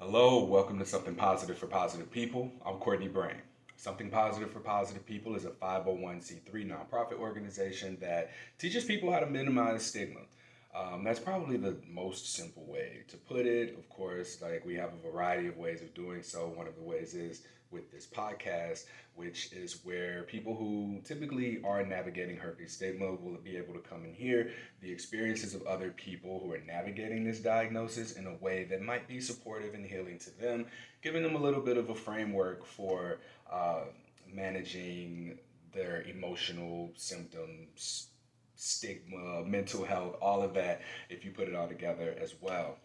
Hello, welcome to Something Positive for Positive People. I'm Courtney Brain. Something Positive for Positive People is a 501c3 nonprofit organization that teaches people how to minimize stigma. That's probably the most simple way to put it. Of course, like we have a variety of ways of doing so. One of the ways is with this podcast, which is where people who typically are navigating herpes stigma will be able to come and hear the experiences of other people who are navigating this diagnosis in a way that might be supportive and healing to them, giving them a little bit of a framework for uh, managing their emotional symptoms, stigma, mental health, all of that, if you put it all together as well.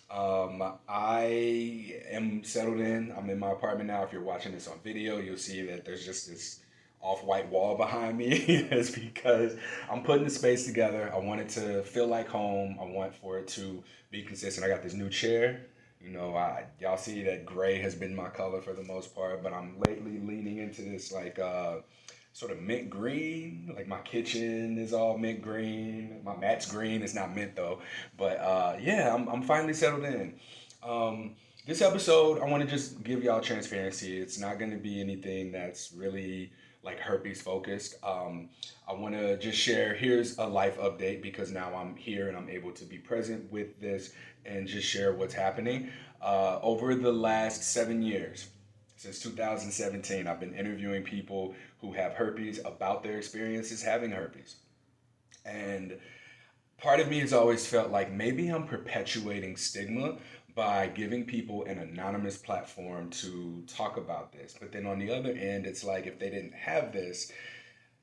I am settled in. I'm in my apartment now. If you're watching this on video, you'll see that there's just this off-white wall behind me. It's because I'm putting the space together. I want it to feel like home. I want for it to be consistent. I got this new chair. Y'all see that gray has been my color for the most part, but I'm lately leaning into this sort of mint green. Like my kitchen is all mint green. My mat's green. It's not mint though. But yeah, I'm finally settled in. This episode, I want to just give y'all transparency. It's not going to be anything that's really like herpes focused. I want to just share here's a life update because now I'm here and I'm able to be present with this and just share what's happening. Over the last 7 years, since 2017, I've been interviewing people who have herpes about their experiences having herpes. And part of me has always felt like maybe I'm perpetuating stigma by giving people an anonymous platform to talk about this. But then on the other end, it's like if they didn't have this,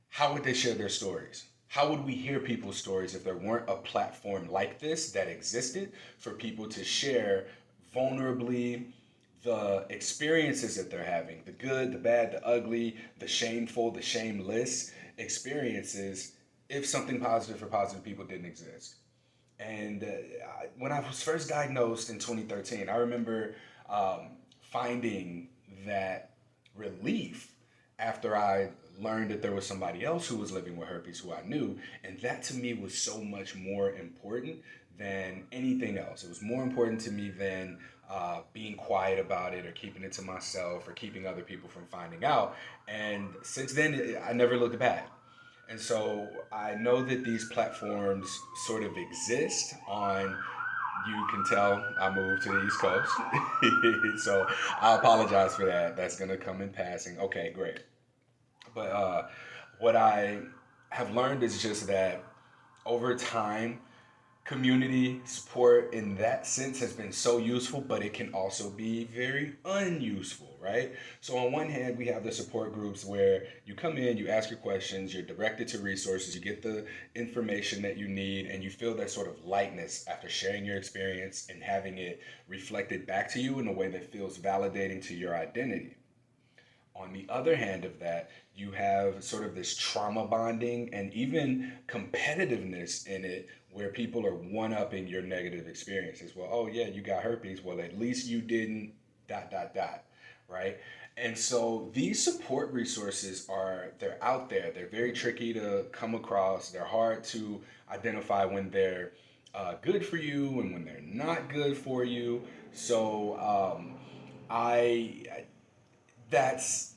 how would they share their stories? How would we hear people's stories if there weren't a platform like this that existed for people to share vulnerably the experiences that they're having, the good, the bad, the ugly, the shameful, the shameless experiences, if something positive for positive people didn't exist? And when I was first diagnosed in 2013, I remember finding that relief after I learned that there was somebody else who was living with herpes who I knew. And that to me was so much more important than anything else. It was more important to me than being quiet about it or keeping it to myself or keeping other people from finding out. And since then, I never looked back. And so I know that these platforms sort of exist on, you can tell I moved to the East Coast. So I apologize for that. That's going to come in passing. Okay, great. But what I have learned is just that over time, community support in that sense has been so useful, but it can also be very unuseful, right? So, on one hand, we have the support groups where you come in, you ask your questions, you're directed to resources, you get the information that you need, and you feel that sort of lightness after sharing your experience and having it reflected back to you in a way that feels validating to your identity. On the other hand of that, you have sort of this trauma bonding and even competitiveness in it where people are one upping your negative experiences. Well, oh yeah, you got herpes. Well, at least you didn't dot dot dot, right? And so these support resources they're out there. They're very tricky to come across. They're hard to identify when they're good for you and when they're not good for you. So I that's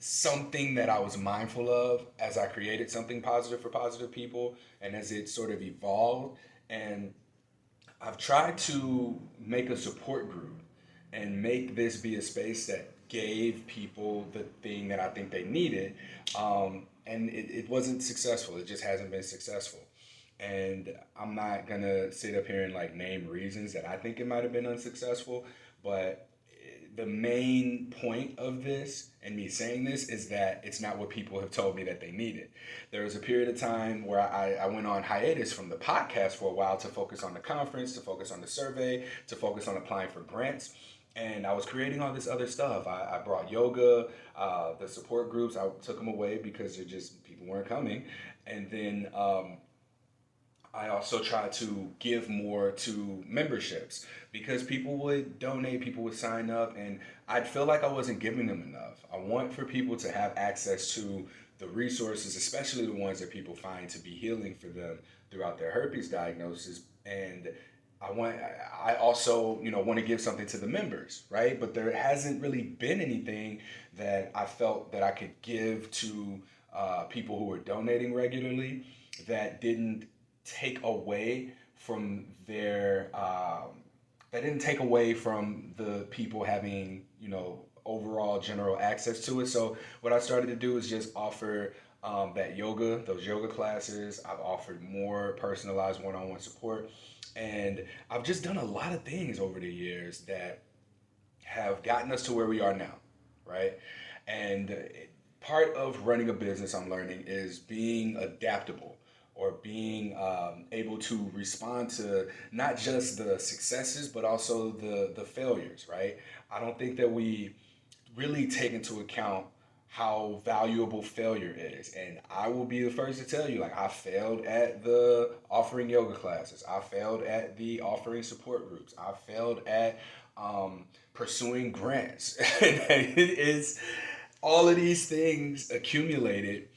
something that I was mindful of as I created something positive for positive people and as it sort of evolved. And I've tried to make a support group and make this be a space that gave people the thing that I think they needed. And it wasn't successful. It just hasn't been successful. And I'm not gonna sit up here and like name reasons that I think it might have been unsuccessful, but the main point of this and me saying this is that it's not what people have told me that they needed. There was a period of time where I went on hiatus from the podcast for a while to focus on the conference, to focus on the survey, to focus on applying for grants. And I was creating all this other stuff. I brought yoga, the support groups, I took them away because people weren't coming. And then I also try to give more to memberships because people would donate, people would sign up, and I'd feel like I wasn't giving them enough. I want for people to have access to the resources, especially the ones that people find to be healing for them throughout their herpes diagnosis. And I also, want to give something to the members, right? But there hasn't really been anything that I felt that I could give to people who are donating regularly that didn't take away from that didn't take away from the people having, overall general access to it. So what I started to do is just offer those yoga classes. I've offered more personalized one-on-one support, and I've just done a lot of things over the years that have gotten us to where we are now, right? And part of running a business, I'm learning, is being adaptable, or being able to respond to not just the successes but also the failures, right? I don't think that we really take into account how valuable failure is. And I will be the first to tell you, like, I failed at the offering yoga classes. I failed at the offering support groups. I failed at pursuing grants. It is all of these things accumulated.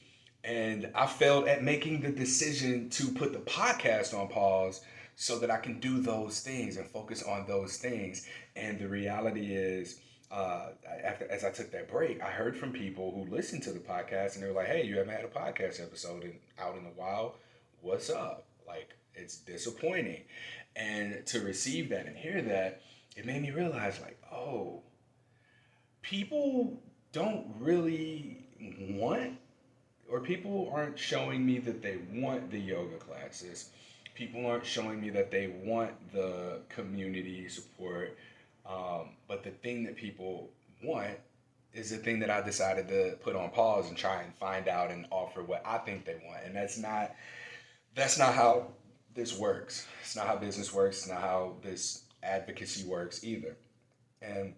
And I failed at making the decision to put the podcast on pause so that I can do those things and focus on those things. And the reality is, as I took that break, I heard from people who listened to the podcast and they were like, "Hey, you haven't had a podcast episode out in a while. What's up?" Like, it's disappointing. And to receive that and hear that, it made me realize, like, oh, people don't really want, or people aren't showing me that they want the yoga classes. People aren't showing me that they want the community support. But the thing that people want is the thing that I decided to put on pause and try and find out and offer what I think they want. And that's not how this works. It's not how business works. It's not how this advocacy works either. And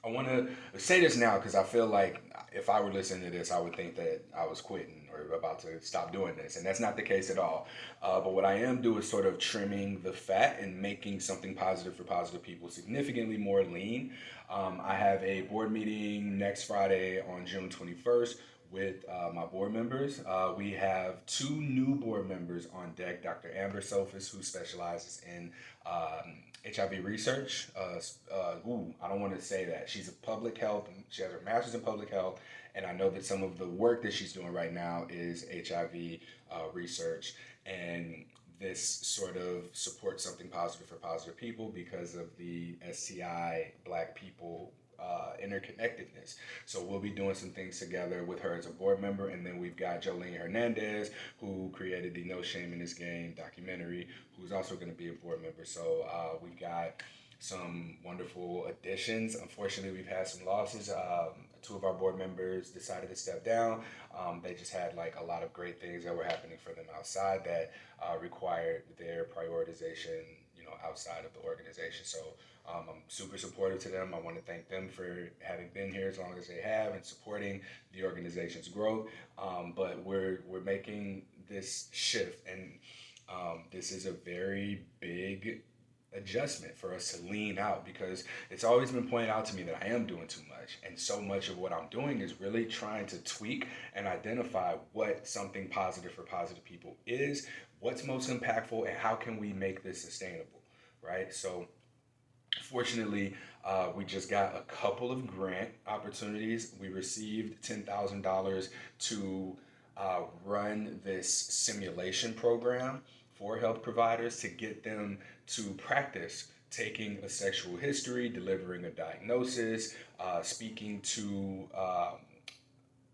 I want to say this now because I feel like if I were listening to this, I would think that I was quitting or about to stop doing this. And that's not the case at all. But what I am doing is sort of trimming the fat and making something positive for positive people significantly more lean. I have a board meeting next Friday on June 21st with my board members. We have two new board members on deck: Dr. Amber Sophis, who specializes in HIV research. I don't want to say that. She's a public health, and she has her master's in public health, and I know that some of the work that she's doing right now is HIV research. And this sort of supports something positive for positive people because of the STI Black people interconnectedness. So we'll be doing some things together with her as a board member. And then we've got Jolene Hernandez, who created the No Shame in This Game documentary, who's also going to be a board member. So we've got some wonderful additions. Unfortunately, we've had some losses. Two of our board members decided to step down. They just had like a lot of great things that were happening for them outside that required their prioritization, outside of the organization. So I'm super supportive to them. I want to thank them for having been here as long as they have and supporting the organization's growth. But we're making this shift, and this is a very big adjustment for us to lean out, because it's always been pointed out to me that I am doing too much, and so much of what I'm doing is really trying to tweak and identify what something positive for positive people is, what's most impactful, and how can we make this sustainable, right? So fortunately, we just got a couple of grant opportunities. We received $10,000 to run this simulation program for health providers to get them to practice taking a sexual history, delivering a diagnosis, speaking to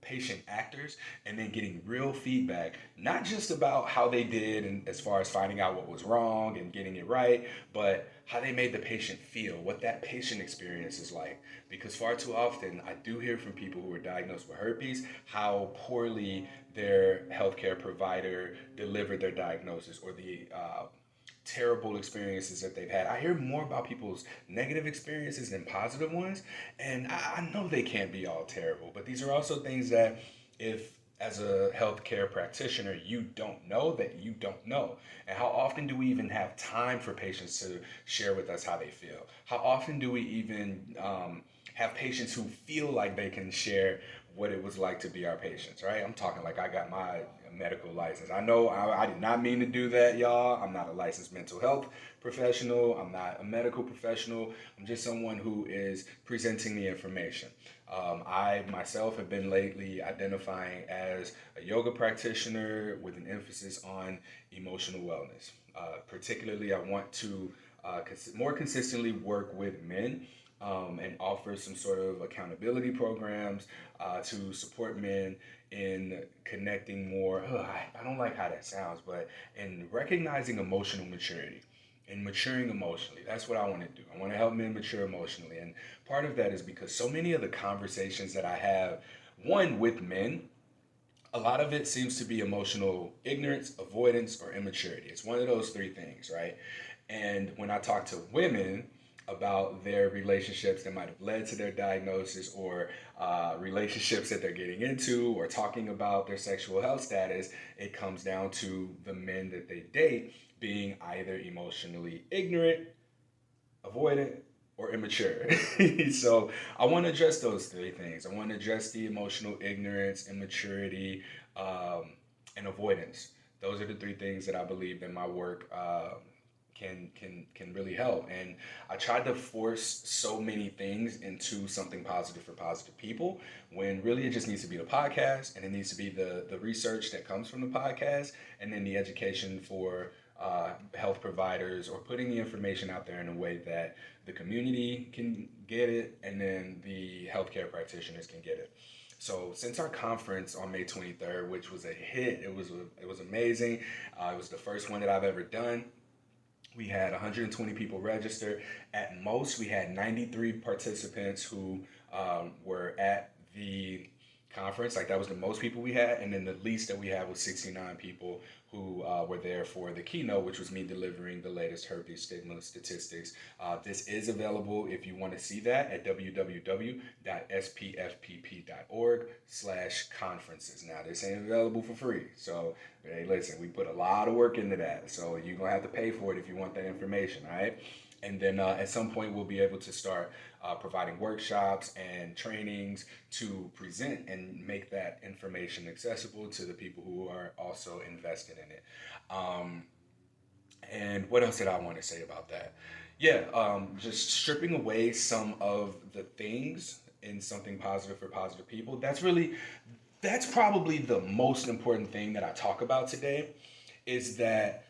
patient actors, and then getting real feedback, not just about how they did and as far as finding out what was wrong and getting it right, but how they made the patient feel, what that patient experience is like. Because far too often I do hear from people who are diagnosed with herpes how poorly their healthcare provider delivered their diagnosis, or the terrible experiences that they've had. I hear more about people's negative experiences than positive ones, and I know they can't be all terrible, but these are also things that, if as a healthcare practitioner you don't know, that you don't know. And how often do we even have time for patients to share with us how they feel? How often do we even have patients who feel like they can share what it was like to be our patients, right? I'm talking like I got my medical license. I know I did not mean to do that, y'all. I'm not a licensed mental health professional. I'm not a medical professional. I'm just someone who is presenting the information. I myself have been lately identifying as a yoga practitioner with an emphasis on emotional wellness. Particularly, I want to more consistently work with men and offer some sort of accountability programs to support men in connecting more. I don't like how that sounds, but in recognizing emotional maturity and maturing emotionally. That's what I want to do. I want to help men mature emotionally. And part of that is because so many of the conversations that I have, one with men, a lot of it seems to be emotional ignorance, avoidance, or immaturity. It's one of those three things, right? And when I talk to women about their relationships that might have led to their diagnosis or relationships that they're getting into or talking about their sexual health status, it comes down to the men that they date being either emotionally ignorant, avoidant, or immature. So I want to address those three things. I want to address the emotional ignorance, immaturity, and avoidance. Those are the three things that I believe that my work can really help. And I tried to force so many things into something positive for positive people when really it just needs to be the podcast and it needs to be the research that comes from the podcast and then the education for health providers or putting the information out there in a way that the community can get it and then the healthcare practitioners can get it. So since our conference on May 23rd, which was a hit, it was amazing. It was the first one that I've ever done. We had 120 people register. At most, we had 93 participants who were at the conference. Like that was the most people we had, and then the least that we had was 69 people who were there for the keynote, which was me delivering the latest herpes stigma statistics. This is available if you want to see that at www.spfpp.org/conferences. Now this ain't available for free, so hey, listen, we put a lot of work into that, so you're gonna have to pay for it if you want that information, all right? And then at some point, we'll be able to start providing workshops and trainings to present and make that information accessible to the people who are also invested in it. And what else did I want to say about that? Yeah, just stripping away some of the things in something positive for positive people. That's probably the most important thing that I talk about today is that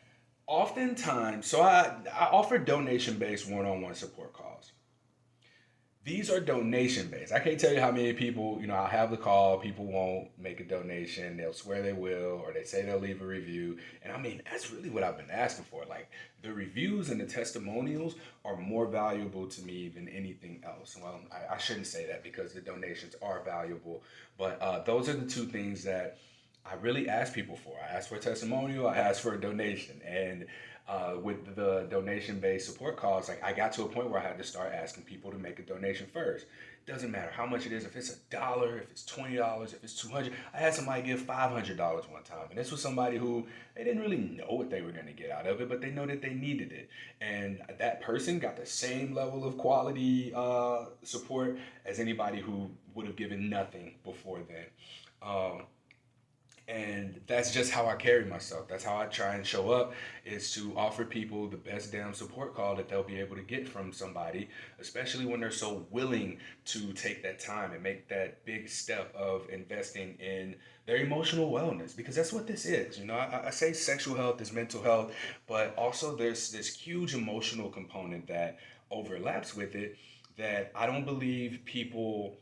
oftentimes, so I offer donation-based one-on-one support calls. These are donation-based. I can't tell you how many people, I'll have the call, people won't make a donation, they'll swear they will, or they say they'll leave a review. And I mean, that's really what I've been asking for. Like, the reviews and the testimonials are more valuable to me than anything else. Well, I shouldn't say that because the donations are valuable, but those are the two things that I really ask people for. I ask for a testimonial, I ask for a donation. And with the donation-based support calls, like I got to a point where I had to start asking people to make a donation first. It doesn't matter how much it is, if it's $1, if it's $20, if it's $200. I had somebody give $500 one time, and this was somebody who they didn't really know what they were going to get out of it, but they know that they needed it, and that person got the same level of quality support as anybody who would have given nothing before then. And that's just how I carry myself. That's how I try and show up, is to offer people the best damn support call that they'll be able to get from somebody, especially when they're so willing to take that time and make that big step of investing in their emotional wellness, because that's what this is. I say sexual health is mental health, but also there's this huge emotional component that overlaps with it that I don't believe people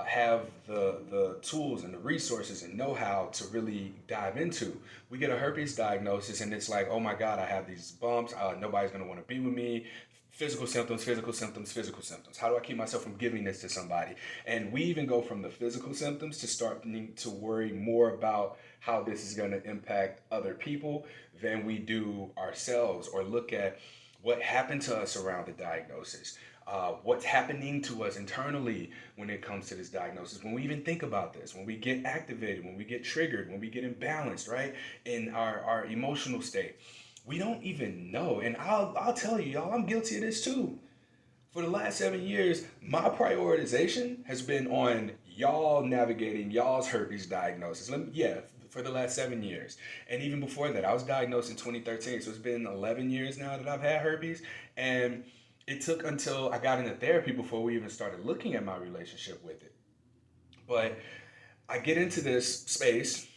have the tools and the resources and know-how to really dive into. We get a herpes diagnosis and it's like, oh my God, I have these bumps. Nobody's going to want to be with me. Physical symptoms, physical symptoms, physical symptoms. How do I keep myself from giving this to somebody? And we even go from the physical symptoms to starting to worry more about how this is going to impact other people than we do ourselves, or look at what happened to us around the diagnosis. What's happening to us internally when it comes to this diagnosis. When we even think about this, when we get activated, when we get triggered, when we get imbalanced, right, in our emotional state, we don't even know. And I'll tell you, y'all, I'm guilty of this too. For the last 7 years, my prioritization has been on y'all navigating y'all's herpes diagnosis. Yeah, for the last 7 years. And even before that, I was diagnosed in 2013. So it's been 11 years now that I've had herpes. And it took until I got into therapy before we even started looking at my relationship with it. But I get into this space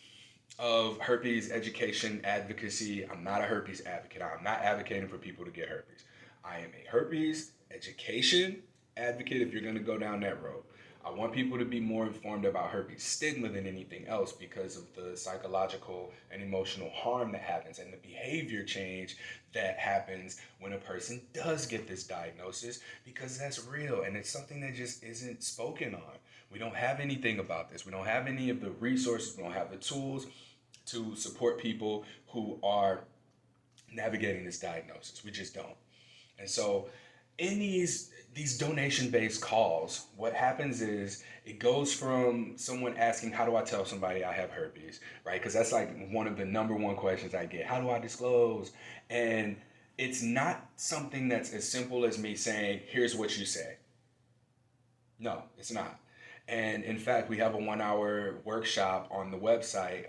of herpes education advocacy. I'm not a herpes advocate. I'm not advocating for people to get herpes. I am a herpes education advocate if you're going to go down that road. I want people to be more informed about herpes stigma than anything else because of the psychological and emotional harm that happens and the behavior change that happens when a person does get this diagnosis, because that's real and it's something that just isn't spoken on. We don't have anything about this. We don't have any of the resources. We don't have the tools to support people who are navigating this diagnosis. We just don't. And so in these donation based calls, what happens is it goes from someone asking, how do I tell somebody I have herpes, right? Because that's like one of the number one questions I get. How do I disclose? And it's not something that's as simple as me saying, here's what you say. No, it's not. And in fact, we have a 1 hour workshop on the website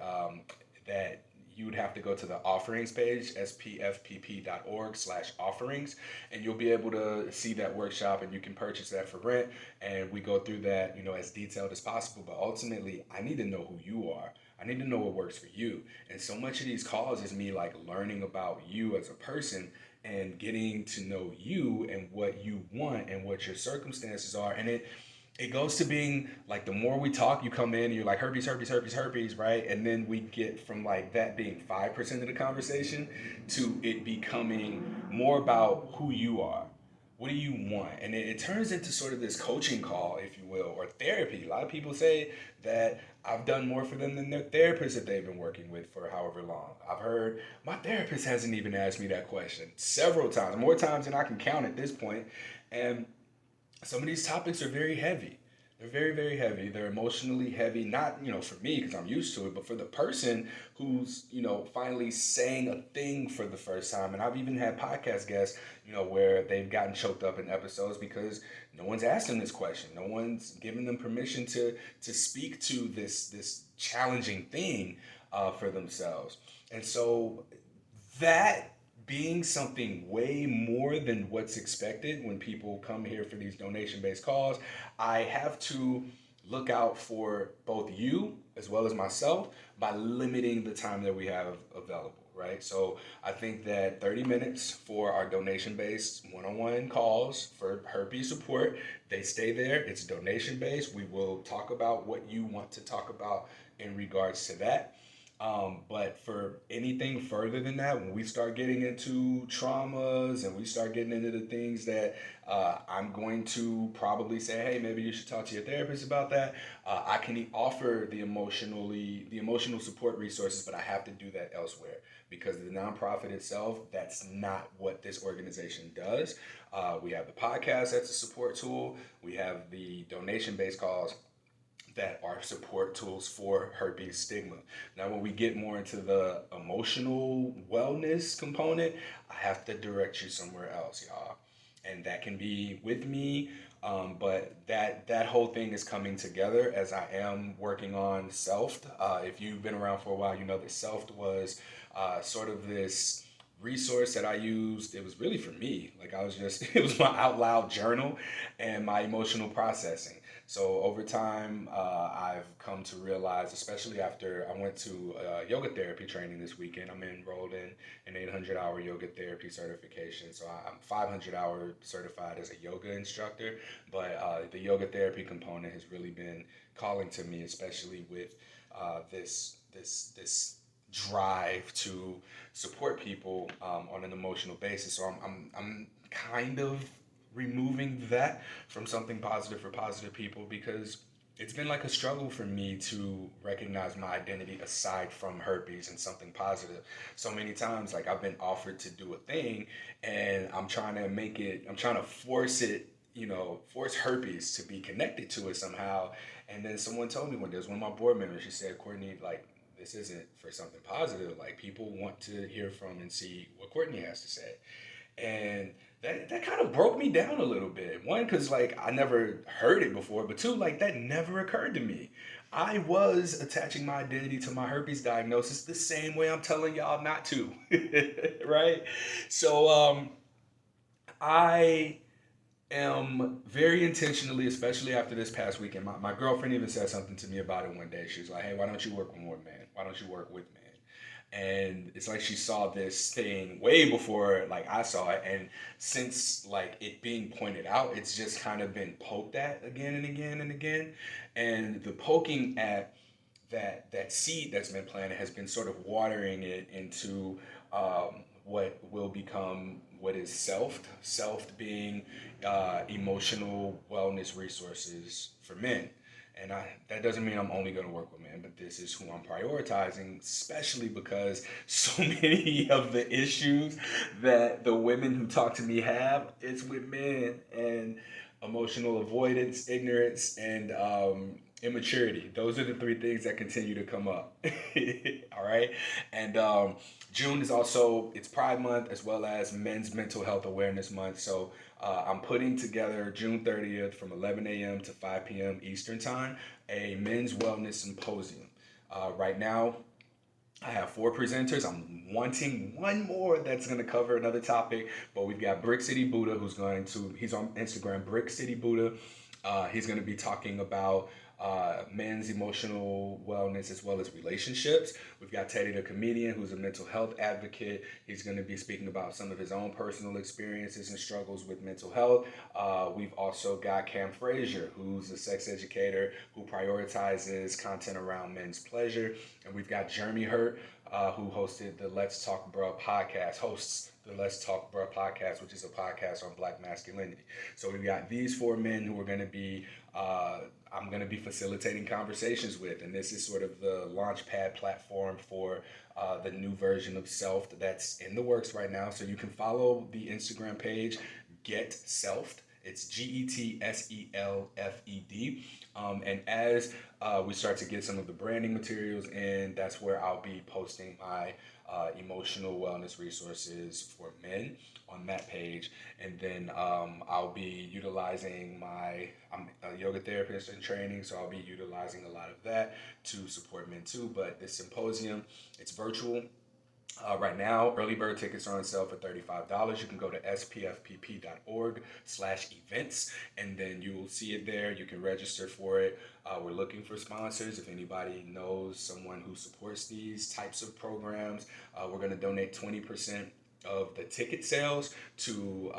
that you would have to go to the offerings page, spfpp.org/offerings, and you'll be able to see that workshop and you can purchase that for rent. And we go through that, as detailed as possible. But ultimately, I need to know who you are. I need to know what works for you. And so much of these calls is me like learning about you as a person and getting to know you and what you want and what your circumstances are. And it goes to being like the more we talk, you come in and you're like herpes, herpes, herpes, herpes, right? And then we get from like that being 5% of the conversation to it becoming more about who you are. What do you want? And it turns into sort of this coaching call, if you will, or therapy. A lot of people say that I've done more for them than their therapist that they've been working with for however long. I've heard my therapist hasn't even asked me that question several times, more times than I can count at this point. And some of these topics are very heavy. They're very, very heavy. They're emotionally heavy, not, for me because I'm used to it, but for the person who's, finally saying a thing for the first time. And I've even had podcast guests, where they've gotten choked up in episodes because no one's asked them this question. No one's given them permission to speak to this challenging thing for themselves. And so that being something way more than what's expected when people come here for these donation based calls, I have to look out for both you as well as myself by limiting the time that we have available, right? So I think that 30 minutes for our donation based one-on-one calls for herpes support, they stay there. It's donation based. We will talk about what you want to talk about in regards to that. But for anything further than that, when we start getting into traumas and we start getting into the things that I'm going to probably say, hey, maybe you should talk to your therapist about that. I can offer the emotional support resources, but I have to do that elsewhere because the nonprofit itself, that's not what this organization does. We have the podcast that's a support tool. We have the donation-based calls that are support tools for herpes stigma. Now, when we get more into the emotional wellness component, I have to direct you somewhere else, y'all. And that can be with me, but that whole thing is coming together as I am working on Self. If you've been around for a while, you know that Self was sort of this resource that I used. It was really for me. Like it was my out loud journal and my emotional processing. So over time, I've come to realize, especially after I went to yoga therapy training this weekend, I'm enrolled in an 800-hour yoga therapy certification. So I'm 500-hour certified as a yoga instructor, but the yoga therapy component has really been calling to me, especially with this drive to support people on an emotional basis. So I'm kind of removing that from something positive for positive people because it's been like a struggle for me to recognize my identity aside from herpes and something positive. So many times, like I've been offered to do a thing and I'm trying to force it, force herpes to be connected to it somehow. And then someone told me one day, it was one of my board members, she said, Courtney, like, this isn't for something positive. Like people want to hear from and see what Courtney has to say. And that kind of broke me down a little bit. One, because like I never heard it before, but two, like that never occurred to me. I was attaching my identity to my herpes diagnosis the same way I'm telling y'all not to, right? So I am very intentionally, especially after this past weekend. My girlfriend even said something to me about it one day. She was like, "Hey, why don't you work with more men? Why don't you work with men?" And it's like she saw this thing way before like I saw it, and since like it being pointed out, it's just kind of been poked at again and again and again, and the poking at that seed that's been planted has been sort of watering it into what will become what is self being emotional wellness resources for men. And that doesn't mean I'm only going to work with men, but this is who I'm prioritizing, especially because so many of the issues that the women who talk to me have, it's with men, and emotional avoidance, ignorance, and immaturity. Those are the three things that continue to come up. All right. And June is also it's Pride Month as well as Men's Mental Health Awareness Month. So I'm putting together June 30th from 11 a.m. to 5 p.m. Eastern Time a men's wellness symposium. Right now, I have four presenters. I'm wanting one more that's going to cover another topic, but we've got Brick City Buddha, he's on Instagram, Brick City Buddha. He's going to be talking about men's emotional wellness as well as relationships. We've got Teddy the comedian, who's a mental health advocate. He's going to be speaking about some of his own personal experiences and struggles with mental health. We've also got Cam Frazier, who's a sex educator who prioritizes content around men's pleasure. And we've got Jeremy Hurt, who hosted the Let's Talk Bruh podcast, hosts the Let's Talk Bruh podcast, which is a podcast on Black masculinity. So we've got these four men who are going to be I'm going to be facilitating conversations with, and this is sort of the launchpad platform for the new version of Self that's in the works right now. So you can follow the Instagram page, Get Selfed. It's GETSELFED. And as we start to get some of the branding materials in, that's where I'll be posting my emotional wellness resources for men on that page. And then I'll be utilizing I'm a yoga therapist in training, so I'll be utilizing a lot of that to support men too. But this symposium, it's virtual. Right now, early bird tickets are on sale for $35. You can go to spfpp.org/events, and then you will see it there. You can register for it. We're looking for sponsors. If anybody knows someone who supports these types of programs, we're going to donate 20% of the ticket sales to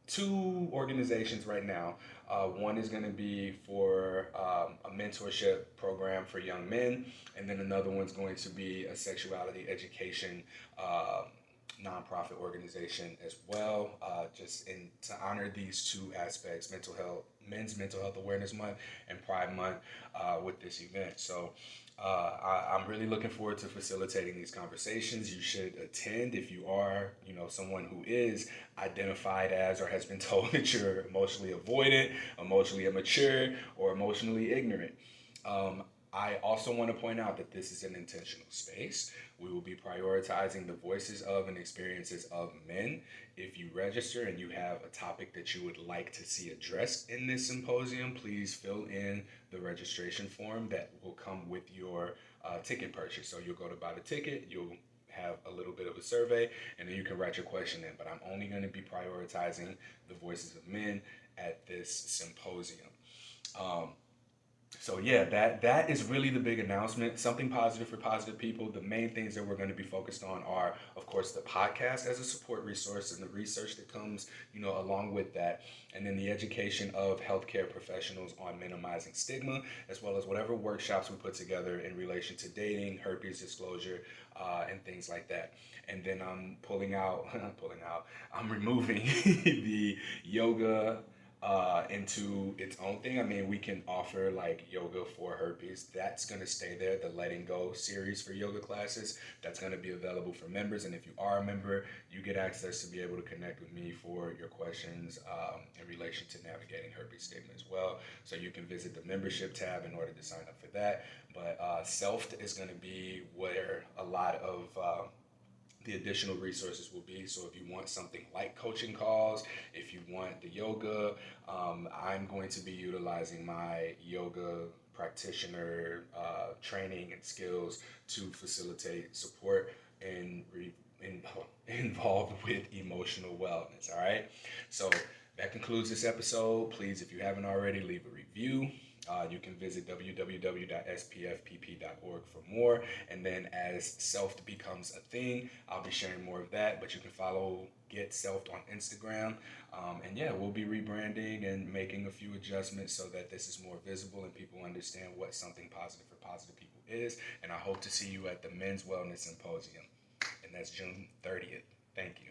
two organizations right now. One is going to be for a mentorship program for young men, and then another one's going to be a sexuality education nonprofit organization as well. Just to honor these two aspects: Men's Mental Health Awareness Month and Pride Month with this event. So I'm really looking forward to facilitating these conversations. You should attend if you are, someone who is identified as or has been told that you're emotionally avoidant, emotionally immature, or emotionally ignorant. I also want to point out that this is an intentional space. We will be prioritizing the voices of and experiences of men. If you register and you have a topic that you would like to see addressed in this symposium, please fill in the registration form that will come with your ticket purchase. So you'll go to buy the ticket, you'll have a little bit of a survey, and then you can write your question in. But I'm only going to be prioritizing the voices of men at this symposium. So yeah, that is really the big announcement. Something positive for positive people. The main things that we're going to be focused on are, of course, the podcast as a support resource and the research that comes, along with that, and then the education of healthcare professionals on minimizing stigma, as well as whatever workshops we put together in relation to dating, herpes disclosure, and things like that. And then I'm I'm removing the yoga into its own thing. I mean, we can offer like yoga for herpes. That's going to stay there. The Letting Go series for yoga classes, that's going to be available for members. And if you are a member, you get access to be able to connect with me for your questions in relation to navigating herpes stigma as well. So you can visit the membership tab in order to sign up for that. But Self is going to be where a lot of the additional resources will be. So if you want something like coaching calls, if you want the yoga, I'm going to be utilizing my yoga practitioner training and skills to facilitate support and involved with emotional wellness. All right. So that concludes this episode. Please, if you haven't already, leave a review. You can visit www.spfpp.org for more. And then as Self becomes a thing, I'll be sharing more of that. But you can follow Get Selfed on Instagram. And yeah, we'll be rebranding and making a few adjustments so that this is more visible and people understand what something positive for positive people is. And I hope to see you at the Men's Wellness Symposium. And that's June 30th. Thank you.